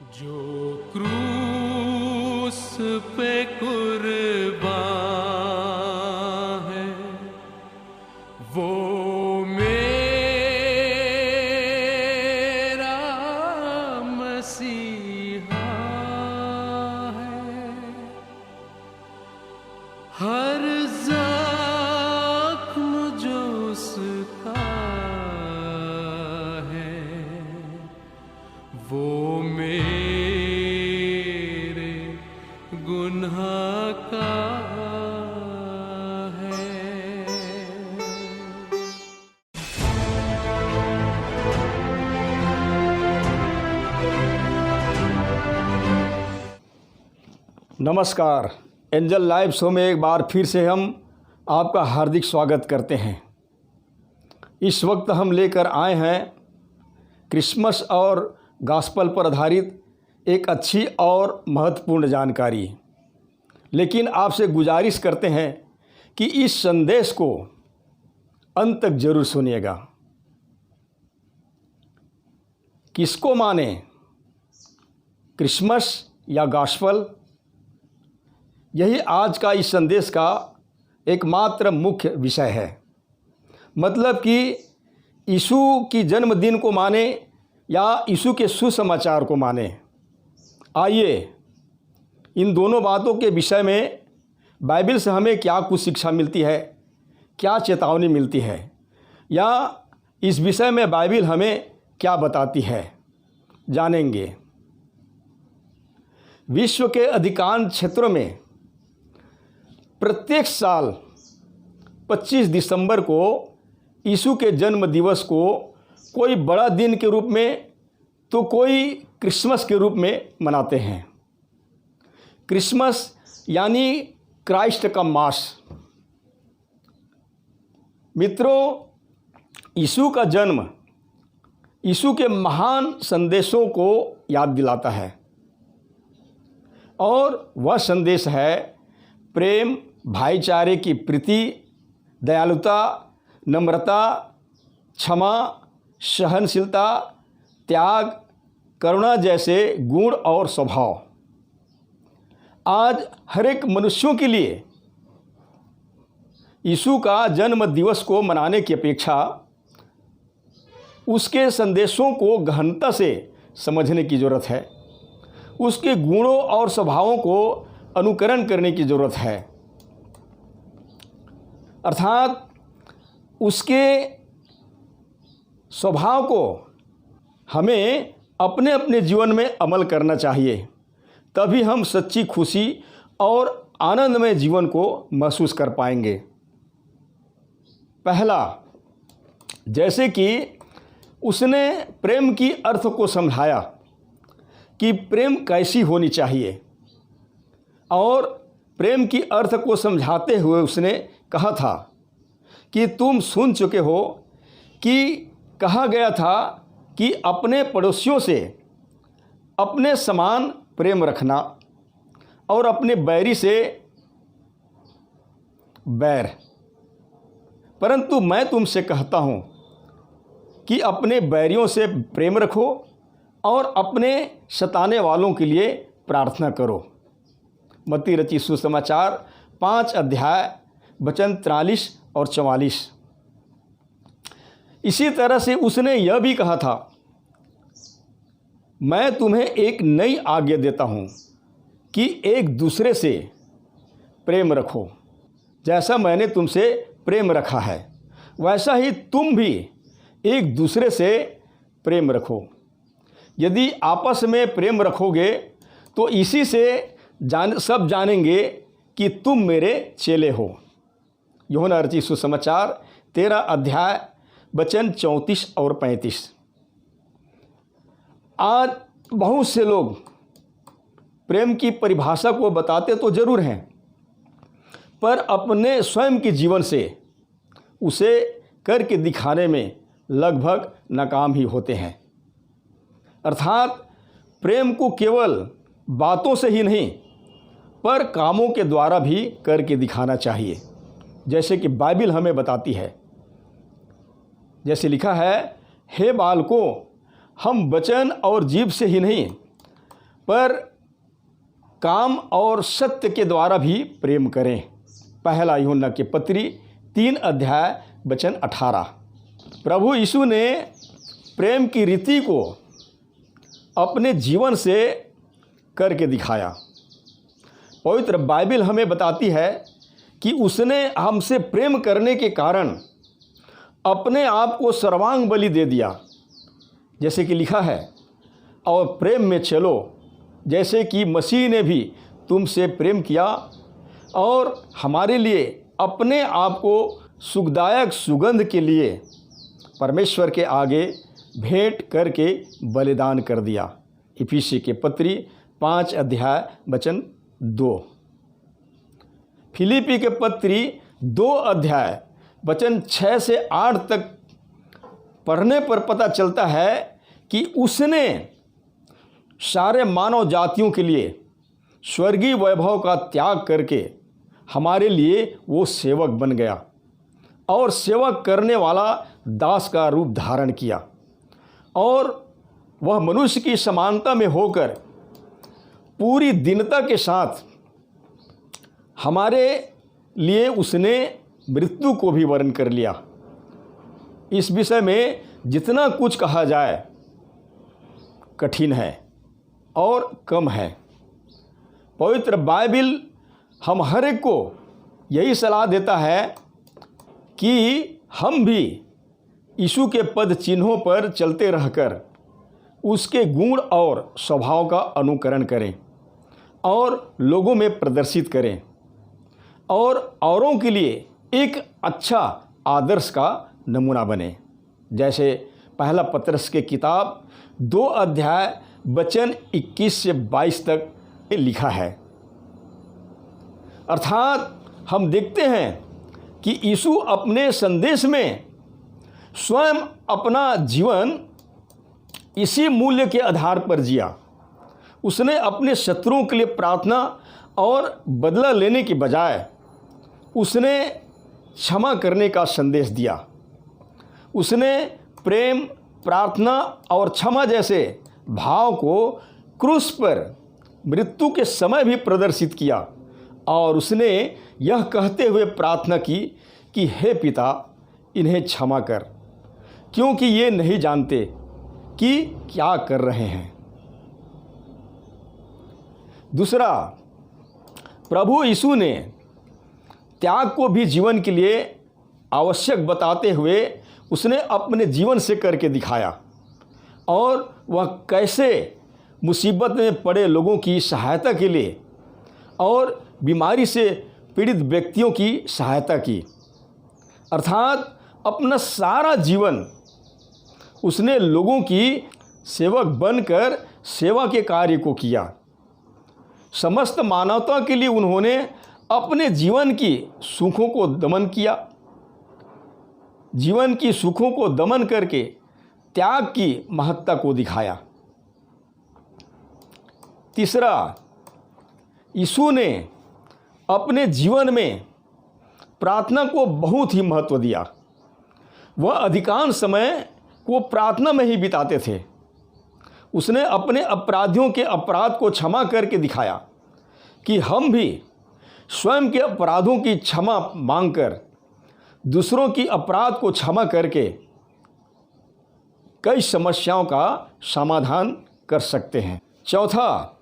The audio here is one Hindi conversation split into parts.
जो क्रूस पे कुर्बान है वो मेरा मसीहा है। हर जख्म जो उसका है वो मेरे गुनाह का है। नमस्कार, एंजल लाइव शो में एक बार फिर से हम आपका हार्दिक स्वागत करते हैं। इस वक्त हम लेकर आए हैं क्रिसमस और गॉस्पेल पर आधारित एक अच्छी और महत्वपूर्ण जानकारी। लेकिन आपसे गुजारिश करते हैं कि इस संदेश को अंत तक जरूर सुनिएगा। किसको माने, क्रिसमस या गॉस्पेल? यही आज का इस संदेश का एकमात्र मुख्य विषय है। मतलब कि यीशु की जन्मदिन को माने या यीशु के सुसमाचार को माने। आइए इन दोनों बातों के विषय में बाइबल से हमें क्या कुछ शिक्षा मिलती है, क्या चेतावनी मिलती है, या इस विषय में बाइबल हमें क्या बताती है, जानेंगे। विश्व के अधिकांश क्षेत्रों में प्रत्येक साल 25 दिसंबर को यीशु के जन्म दिवस को कोई बड़ा दिन के रूप में तो कोई क्रिसमस के रूप में मनाते हैं। क्रिसमस यानी क्राइस्ट का मास। मित्रों, यीशु का जन्म यीशु के महान संदेशों को याद दिलाता है, और वह संदेश है प्रेम, भाईचारे की प्रीति, दयालुता, नम्रता, क्षमा, सहनशीलता, त्याग, करुणा जैसे गुण और स्वभाव। आज हर एक मनुष्यों के लिए यीशु का जन्म दिवस को मनाने की अपेक्षा उसके संदेशों को गहनता से समझने की ज़रूरत है। उसके गुणों और स्वभावों को अनुकरण करने की ज़रूरत है। अर्थात उसके स्वभाव को हमें अपने अपने जीवन में अमल करना चाहिए। तभी हम सच्ची खुशी और आनंदमय जीवन को महसूस कर पाएंगे। पहला, जैसे कि उसने प्रेम की अर्थ को समझाया कि प्रेम कैसी होनी चाहिए, और प्रेम की अर्थ को समझाते हुए उसने कहा था कि तुम सुन चुके हो कि कहा गया था कि अपने पड़ोसियों से अपने समान प्रेम रखना और अपने बैरी से बैर। परंतु मैं तुमसे कहता हूँ कि अपने बैरियों से प्रेम रखो और अपने सताने वालों के लिए प्रार्थना करो। मत्ती रचित सुसमाचार 5 अध्याय वचन 43 और 44। इसी तरह से उसने यह भी कहा था, मैं तुम्हें एक नई आज्ञा देता हूँ कि एक दूसरे से प्रेम रखो। जैसा मैंने तुमसे प्रेम रखा है वैसा ही तुम भी एक दूसरे से प्रेम रखो। यदि आपस में प्रेम रखोगे तो इसी से सब जानेंगे कि तुम मेरे चेले हो। यूहन्ना रचित सुसमाचार 13 अध्याय वचन 34 और 35। आज बहुत से लोग प्रेम की परिभाषा को बताते तो जरूर हैं, पर अपने स्वयं के जीवन से उसे करके दिखाने में लगभग नाकाम ही होते हैं। अर्थात प्रेम को केवल बातों से ही नहीं पर कामों के द्वारा भी करके दिखाना चाहिए, जैसे कि बाइबल हमें बताती है। जैसे लिखा है, हे बालकों, हम वचन और जीभ से ही नहीं पर काम और सत्य के द्वारा भी प्रेम करें। पहला यूहन्ना की पत्री 3 अध्याय वचन 18। प्रभु यीशु ने प्रेम की रीति को अपने जीवन से करके दिखाया। पवित्र बाइबल हमें बताती है कि उसने हमसे प्रेम करने के कारण अपने आप को सर्वांग बलि दे दिया, जैसे कि लिखा है, और प्रेम में चलो जैसे कि मसीह ने भी तुमसे प्रेम किया और हमारे लिए अपने आप को सुखदायक सुगंध के लिए परमेश्वर के आगे भेंट करके बलिदान कर दिया। इफिसी के पत्री 5 अध्याय वचन 2। फिलिपी के पत्री 2 अध्याय वचन 6 से 8 तक पढ़ने पर पता चलता है कि उसने सारे मानव जातियों के लिए स्वर्गीय वैभव का त्याग करके हमारे लिए वो सेवक बन गया और सेवक करने वाला दास का रूप धारण किया, और वह मनुष्य की समानता में होकर पूरी दीनता के साथ हमारे लिए उसने मृत्यु को भी वरण कर लिया। इस विषय में जितना कुछ कहा जाए कठिन है और कम है। पवित्र बाइबल हम हर एक को यही सलाह देता है कि हम भी यीशु के पद चिन्हों पर चलते रहकर उसके गुण और स्वभाव का अनुकरण करें और लोगों में प्रदर्शित करें और औरों के लिए एक अच्छा आदर्श का नमूना बने। जैसे पहला पत्रस के किताब 2 अध्याय वचन 21 से 22 तक लिखा है। अर्थात हम देखते हैं कि यीशु अपने संदेश में स्वयं अपना जीवन इसी मूल्य के आधार पर जिया। उसने अपने शत्रुओं के लिए प्रार्थना और बदला लेने के बजाय उसने क्षमा करने का संदेश दिया। उसने प्रेम, प्रार्थना और क्षमा जैसे भाव को क्रूस पर मृत्यु के समय भी प्रदर्शित किया, और उसने यह कहते हुए प्रार्थना की कि हे पिता, इन्हें क्षमा कर, क्योंकि ये नहीं जानते कि क्या कर रहे हैं। दूसरा, प्रभु यीशु ने त्याग को भी जीवन के लिए आवश्यक बताते हुए उसने अपने जीवन से करके दिखाया, और वह कैसे मुसीबत में पड़े लोगों की सहायता के लिए और बीमारी से पीड़ित व्यक्तियों की सहायता की। अर्थात अपना सारा जीवन उसने लोगों की सेवक बनकर सेवा के कार्य को किया। समस्त मानवता के लिए उन्होंने अपने जीवन की सुखों को दमन किया। जीवन की सुखों को दमन करके त्याग की महत्ता को दिखाया। तीसरा, यीशु ने अपने जीवन में प्रार्थना को बहुत ही महत्व दिया। वह अधिकांश समय को प्रार्थना में ही बिताते थे। उसने अपने अपराधियों के अपराध को क्षमा करके दिखाया कि हम भी स्वयं के अपराधों की क्षमा मांगकर दूसरों की अपराध को क्षमा करके कई समस्याओं का समाधान कर सकते हैं। चौथा,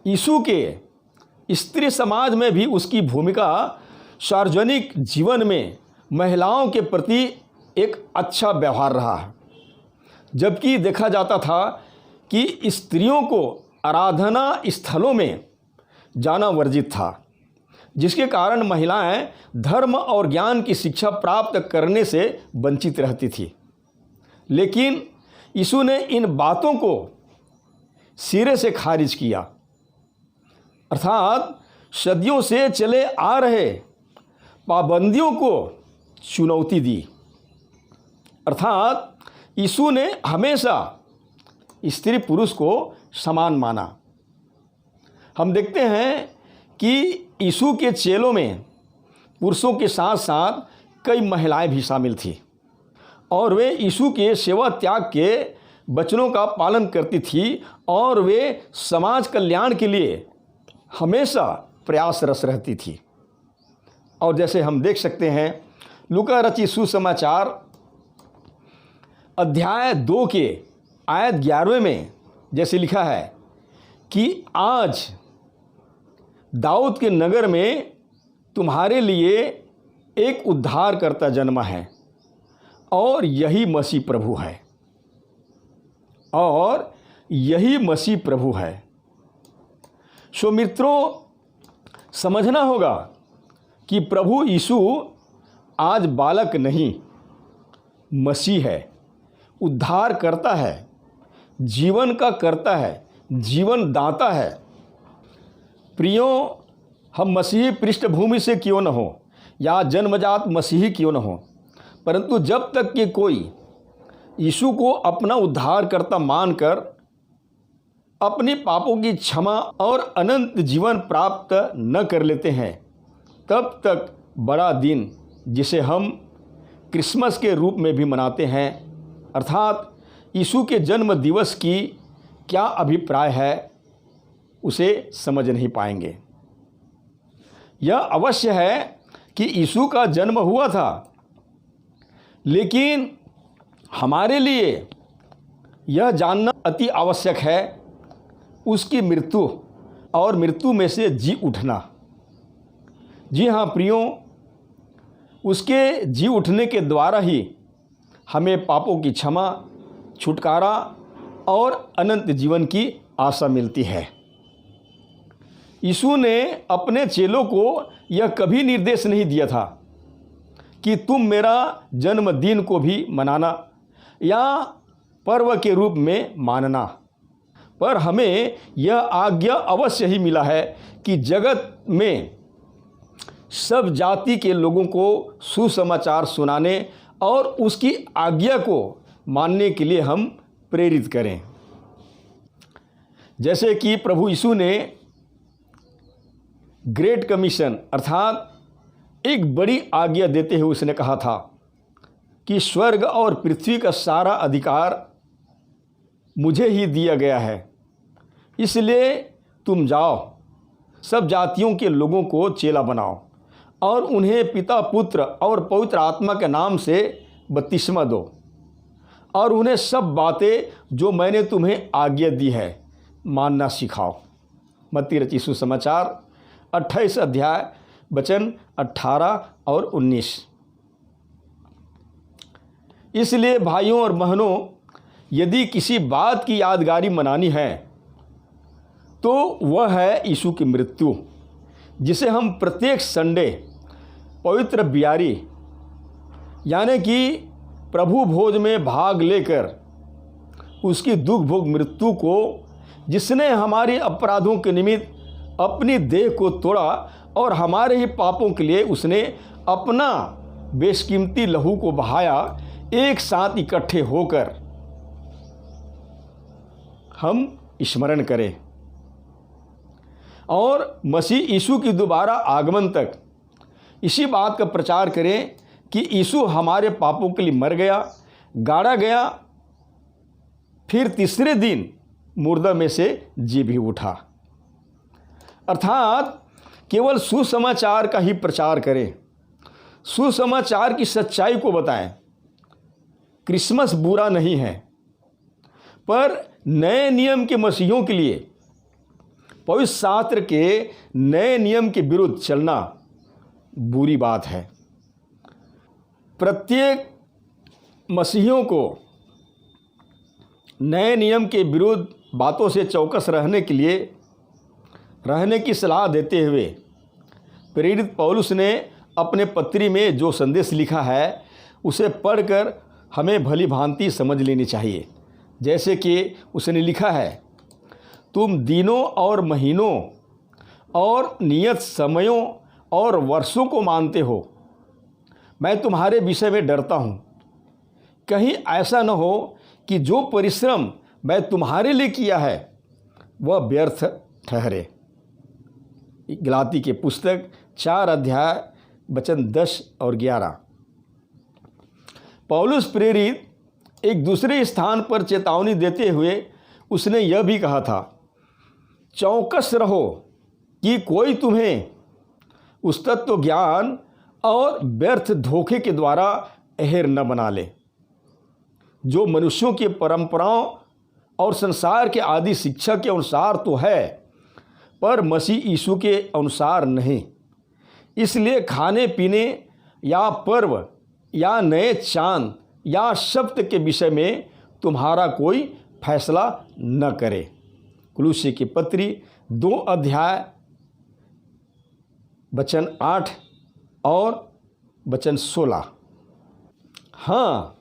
यीशु के स्त्री समाज में भी उसकी भूमिका सार्वजनिक जीवन में महिलाओं के प्रति एक अच्छा व्यवहार रहा है। जबकि देखा जाता था कि स्त्रियों को आराधना स्थलों में जाना वर्जित था, जिसके कारण महिलाएं धर्म और ज्ञान की शिक्षा प्राप्त करने से वंचित रहती थी। लेकिन यीशु ने इन बातों को सिरे से खारिज किया। अर्थात सदियों से चले आ रहे पाबंदियों को चुनौती दी। अर्थात यीशु ने हमेशा स्त्री पुरुष को समान माना। हम देखते हैं कि यीशु के चेलों में पुरुषों के साथ साथ कई महिलाएं भी शामिल थी, और वे यीशु के सेवा त्याग के वचनों का पालन करती थी और वे समाज कल्याण के लिए हमेशा प्रयासरत रहती थी। और जैसे हम देख सकते हैं लूका रचित सुसमाचार अध्याय 2 के आयत 11 में जैसे लिखा है कि आज दाऊद के नगर में तुम्हारे लिए एक उद्धारकर्ता जन्मा है और यही मसीह प्रभु है। और यही मसीह प्रभु है। सो मित्रों, समझना होगा कि प्रभु यीशु आज बालक नहीं, मसीह है, उद्धार करता है, जीवन का करता है, जीवन दाता है। प्रियो, हम मसीही पृष्ठभूमि से क्यों न हो या जन्मजात मसीही क्यों न हो, परंतु जब तक कि कोई यीशु को अपना उद्धारकर्ता मानकर अपने पापों की क्षमा और अनंत जीवन प्राप्त न कर लेते हैं, तब तक बड़ा दिन जिसे हम क्रिसमस के रूप में भी मनाते हैं, अर्थात यीशु के जन्म दिवस की क्या अभिप्राय है, उसे समझ नहीं पाएंगे। यह अवश्य है कि यीशु का जन्म हुआ था, लेकिन हमारे लिए यह जानना अति आवश्यक है उसकी मृत्यु और मृत्यु में से जी उठना। जी हाँ प्रियों, उसके जी उठने के द्वारा ही हमें पापों की क्षमा, छुटकारा और अनंत जीवन की आशा मिलती है। यीशु ने अपने चेलों को यह कभी निर्देश नहीं दिया था कि तुम मेरा जन्मदिन को भी मनाना या पर्व के रूप में मानना, पर हमें यह आज्ञा अवश्य ही मिला है कि जगत में सब जाति के लोगों को सुसमाचार सुनाने और उसकी आज्ञा को मानने के लिए हम प्रेरित करें। जैसे कि प्रभु यीशु ने ग्रेट कमीशन अर्थात एक बड़ी आज्ञा देते हुए उसने कहा था कि स्वर्ग और पृथ्वी का सारा अधिकार मुझे ही दिया गया है, इसलिए तुम जाओ, सब जातियों के लोगों को चेला बनाओ और उन्हें पिता, पुत्र और पवित्र आत्मा के नाम से बपतिस्मा दो और उन्हें सब बातें जो मैंने तुम्हें आज्ञा दी है मानना सिखाओ। मत्ती रचित सुसमाचार 28 अध्याय वचन 18 और 19। इसलिए भाइयों और बहनों, यदि किसी बात की यादगारी मनानी है तो वह है यीशु की मृत्यु, जिसे हम प्रत्येक संडे पवित्र बियारी यानी कि प्रभु भोज में भाग लेकर उसकी दुख भोग मृत्यु को, जिसने हमारे अपराधों के निमित्त अपनी देह को तोड़ा और हमारे ही पापों के लिए उसने अपना बेशकीमती लहू को बहाया, एक साथ इकट्ठे होकर हम स्मरण करें और मसीह यीशु की दोबारा आगमन तक इसी बात का प्रचार करें कि यीशु हमारे पापों के लिए मर गया, गाड़ा गया, फिर तीसरे दिन मुर्दा में से जी भी उठा। अर्थात केवल सुसमाचार का ही प्रचार करें, सुसमाचार की सच्चाई को बताएं। क्रिसमस बुरा नहीं है, पर नए नियम के मसीहियों के लिए पवित्र शास्त्र के नए नियम के विरुद्ध चलना बुरी बात है। प्रत्येक मसीहियों को नए नियम के विरुद्ध बातों से चौकस रहने की सलाह देते हुए प्रेरित पौलुस ने अपने पत्री में जो संदेश लिखा है उसे पढ़कर हमें भली भांति समझ लेनी चाहिए। जैसे कि उसने लिखा है, तुम दिनों और महीनों और नियत समयों और वर्षों को मानते हो। मैं तुम्हारे विषय में डरता हूँ, कहीं ऐसा न हो कि जो परिश्रम मैं तुम्हारे लिए किया है वह व्यर्थ ठहरे। गलाती के पुस्तक 4 अध्याय वचन 10 और 11। पौलुस प्रेरित एक दूसरे स्थान पर चेतावनी देते हुए उसने यह भी कहा था, चौकस रहो कि कोई तुम्हें उस तत्व ज्ञान और व्यर्थ धोखे के द्वारा अहेर न बना ले, जो मनुष्यों की परंपराओं और संसार के आदि शिक्षा के अनुसार तो है, पर मसीह यीशु के अनुसार नहीं। इसलिए खाने पीने या पर्व या नए चांद या शब्द के विषय में तुम्हारा कोई फैसला न करे। कुलुस्सी की पत्री 2 अध्याय वचन 8 और वचन 16। हाँ,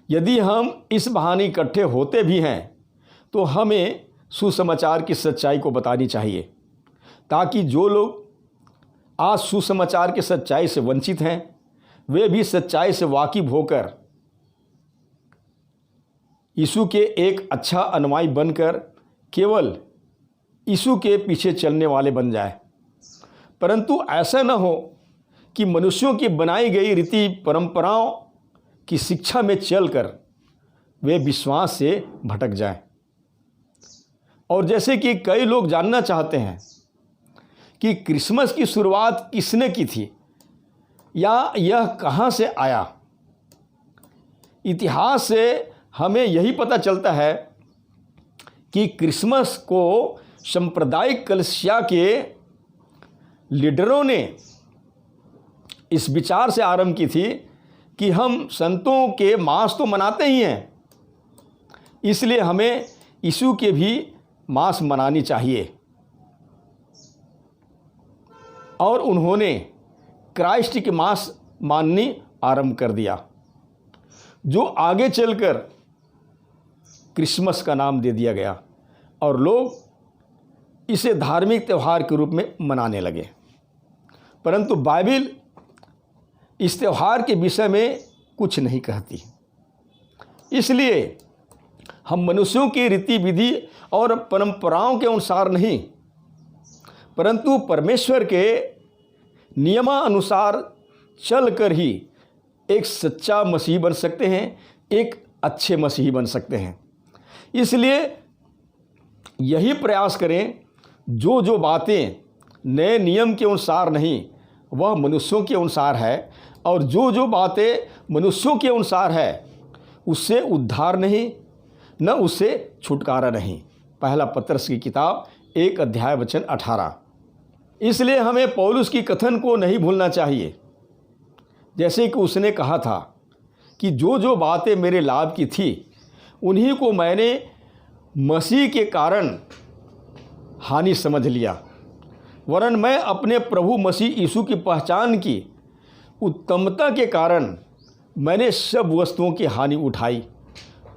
यदि हम इस बहाने इकट्ठे होते भी हैं तो हमें सुसमाचार की सच्चाई को बतानी चाहिए, ताकि जो लोग आज सुसमाचार की सच्चाई से वंचित हैं वे भी सच्चाई से वाकिफ होकर यीशु के एक अच्छा अनुयायी बनकर केवल यीशु के पीछे चलने वाले बन जाए। परंतु ऐसा न हो कि मनुष्यों की बनाई गई रीति परंपराओं की शिक्षा में चलकर वे विश्वास से भटक जाएं। और जैसे कि कई लोग जानना चाहते हैं कि क्रिसमस की शुरुआत किसने की थी या यह कहाँ से आया, इतिहास से हमें यही पता चलता है कि क्रिसमस को सांप्रदायिक कलीसिया के लीडरों ने इस विचार से आरंभ की थी कि हम संतों के मास तो मनाते ही हैं, इसलिए हमें यीशु के भी मास मनानी चाहिए। और उन्होंने क्राइस्ट के मास माननी आरंभ कर दिया, जो आगे चलकर क्रिसमस का नाम दे दिया गया और लोग इसे धार्मिक त्यौहार के रूप में मनाने लगे। परंतु बाइबल इस त्यौहार के विषय में कुछ नहीं कहती। इसलिए हम मनुष्यों की रीति विधि और परंपराओं के अनुसार नहीं, परंतु परमेश्वर के नियमानुसार चलकर ही एक सच्चा मसीह बन सकते हैं, एक अच्छे मसीही बन सकते हैं। इसलिए यही प्रयास करें, जो बातें नए नियम के अनुसार नहीं वह मनुष्यों के अनुसार है, और जो बातें मनुष्यों के अनुसार है उससे उद्धार नहीं, न उससे छुटकारा नहीं। पहला पत्रस की किताब 1 अध्याय वचन 18। इसलिए हमें पौलुस की कथन को नहीं भूलना चाहिए, जैसे कि उसने कहा था कि जो बातें मेरे लाभ की थी उन्हीं को मैंने मसीह के कारण हानि समझ लिया, वरन मैं अपने प्रभु मसीह यीशु की पहचान की उत्तमता के कारण मैंने सब वस्तुओं की हानि उठाई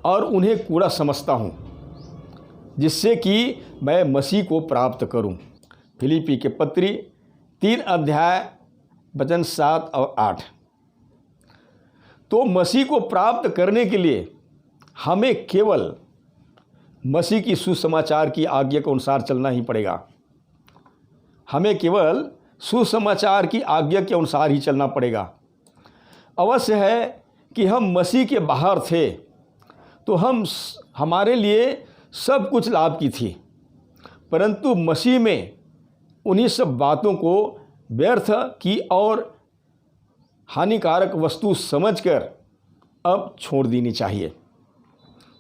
और उन्हें कूड़ा समझता हूँ, जिससे कि मैं मसीह को प्राप्त करूँ। फिलिप्पी के पत्री 3 अध्याय वचन 7 और 8। तो मसीह को प्राप्त करने के लिए हमें केवल मसीह की सुसमाचार की आज्ञा के अनुसार चलना ही पड़ेगा। हमें केवल सुसमाचार की आज्ञा के अनुसार ही चलना पड़ेगा। अवश्य है कि हम मसीह के बाहर थे तो हमारे लिए सब कुछ लाभ की थी, परंतु मसीह में उन्हीं सब बातों को व्यर्थ की और हानिकारक वस्तु समझकर अब छोड़ देनी चाहिए,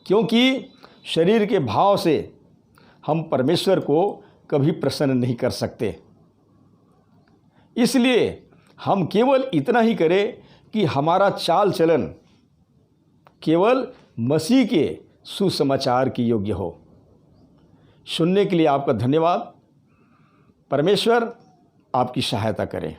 क्योंकि शरीर के भाव से हम परमेश्वर को कभी प्रसन्न नहीं कर सकते। इसलिए हम केवल इतना ही करें कि हमारा चाल चलन केवल मसीह के सुसमाचार की योग्य हो। सुनने के लिए आपका धन्यवाद। परमेश्वर आपकी सहायता करें।